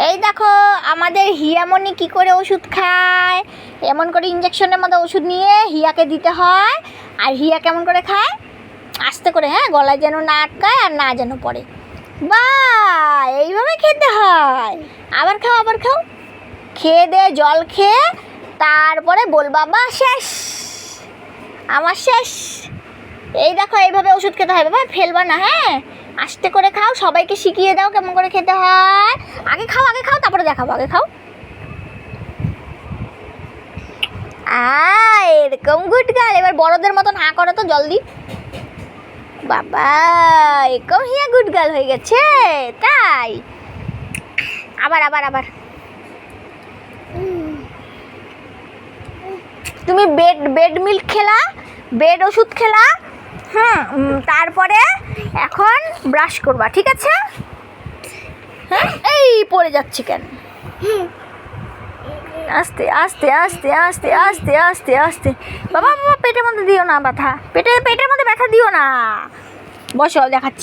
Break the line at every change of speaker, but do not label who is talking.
এই দেখো আমাদের হিয়ামণি কি করে ওষুধ খায়। এমন করে ইঞ্জেকশনের মতো ওষুধ নিয়ে হিয়াকে দিতে হয়। আর হিয়া কেমন করে খায়, আস্তে করে, হ্যাঁ, গলায় যেন না আটকায় আর না যেন পড়ে। বা এইভাবে খেতে হয়। আবার খাও, আবার খাও। খেয়ে দে, জল খেয়ে তারপরে বলবা বা শেষ, আমার শেষ। এই দেখো এইভাবে ওষুধ খেতে হয় বাবা, ফেলবা না, হ্যাঁ, আস্তে করে খাও। সবাইকে শিখিয়ে দাও কেমন করে খেতে হয়। আগে খাও, আগে খাও, তারপরে দেখাবো, আগে খাও। এরকম গুড গার্ল। এবার বড়দের মতন হাঁ করো তো জলদি। বাবা এরকম হিয়া গুড গার্ল হয়ে গেছে, তাই। আবার আবার আবার। তুমি বেড মিল্ক খেলা, বেড ওষুধ খেলা, তারপরে এখন ব্রাশ করবা, ঠিক আছে? হ্যাঁ, এই পড়ে যাচ্ছে কেন? আস্তে আস্তে আস্তে আস্তে আস্তে আস্তে আস্তে। বাবা বাবা পেটের মধ্যে দিও না ব্যথা, পেটের মধ্যে ব্যথা দিও না। বসো দেখাচ্ছি।